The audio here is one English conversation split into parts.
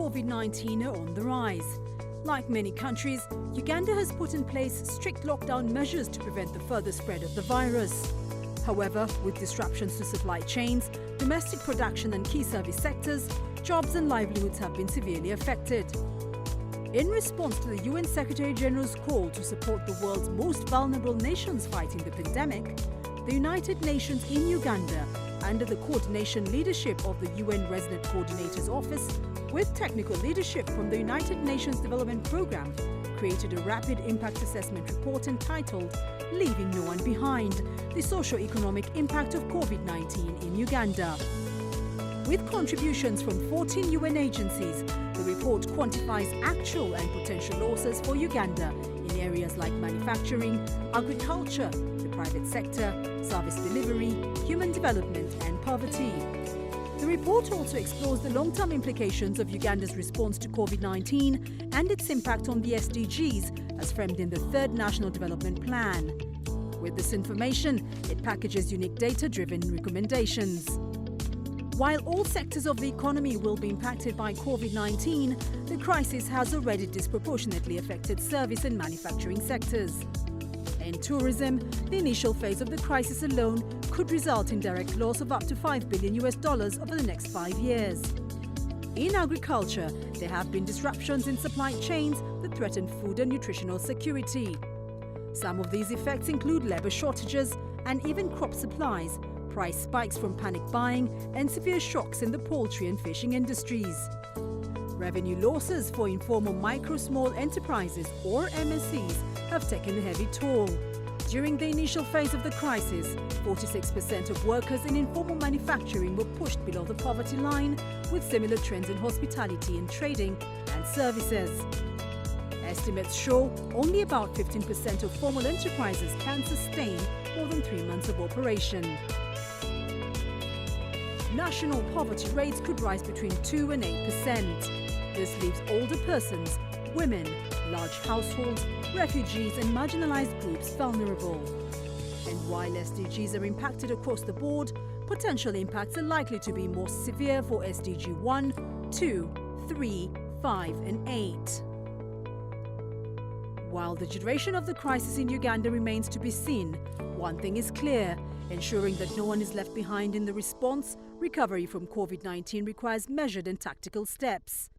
COVID-19 are on the rise. Like many countries, Uganda has put in place strict lockdown measures to prevent the further spread of the virus. However, with disruptions to supply chains, domestic production and key service sectors, jobs and livelihoods have been severely affected. In response to the UN Secretary-General's call to support the world's most vulnerable nations fighting the pandemic, the United Nations in Uganda, under the coordination leadership of the UN Resident Coordinator's Office, with technical leadership from the United Nations Development Programme, created a rapid impact assessment report entitled Leaving No One Behind, the Socioeconomic Impact of COVID-19 in Uganda. With contributions from 14 UN agencies, the report quantifies actual and potential losses for Uganda in areas like manufacturing, agriculture, the private sector, service delivery, human development and poverty. The report also explores the long-term implications of Uganda's response to COVID-19 and its impact on the SDGs as framed in the Third National Development Plan. With this information, it packages unique data-driven recommendations. While all sectors of the economy will be impacted by COVID-19, the crisis has already disproportionately affected service and manufacturing sectors. In tourism, the initial phase of the crisis alone could result in direct loss of up to $5 billion over the next 5 years. In agriculture, there have been disruptions in supply chains that threaten food and nutritional security. Some of these effects include labor shortages and even crop supplies, price spikes from panic buying, and severe shocks in the poultry and fishing industries. Revenue losses for informal micro-small enterprises, or MSCs, have taken a heavy toll. During the initial phase of the crisis, 46% of workers in informal manufacturing were pushed below the poverty line, with similar trends in hospitality and trading and services. Estimates show only about 15% of formal enterprises can sustain more than 3 months of operation. National poverty rates could rise between 2 and 8%. This leaves older persons, women, large households, refugees and marginalized groups vulnerable. And while SDGs are impacted across the board, potential impacts are likely to be more severe for SDG 1, 2, 3, 5 and 8. While the duration of the crisis in Uganda remains to be seen, one thing is clear: ensuring that no one is left behind in the response, recovery from COVID-19 requires measured and tactical steps.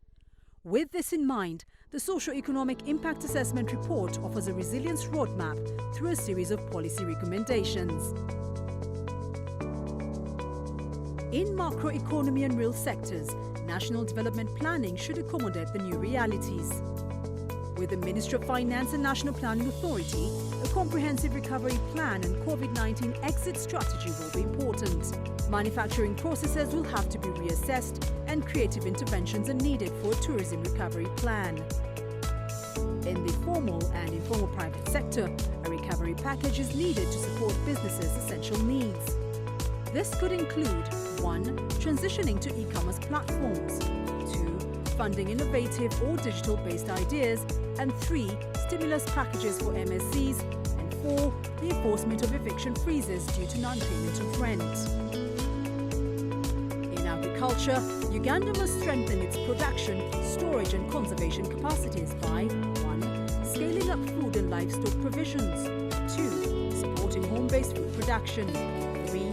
With this in mind, the Socioeconomic Impact Assessment Report offers a resilience roadmap through a series of policy recommendations. In macroeconomy and real sectors, national development planning should accommodate the new realities. With the Ministry of Finance and National Planning Authority, a comprehensive recovery plan and COVID-19 exit strategy will be important. Manufacturing processes will have to be reassessed and creative interventions are needed for a tourism recovery plan. In the formal and informal private sector, a recovery package is needed to support businesses' essential needs. This could include 1. Transitioning to e-commerce platforms, 2. Funding innovative or digital-based ideas, and 3. Stimulus packages for MSCs, and 4. The enforcement of eviction freezes due to non-payment of rent. In agriculture, Uganda must strengthen its production, storage and conservation capacities by 1. Scaling up food and livestock provisions, 2. Supporting home-based food production, 3.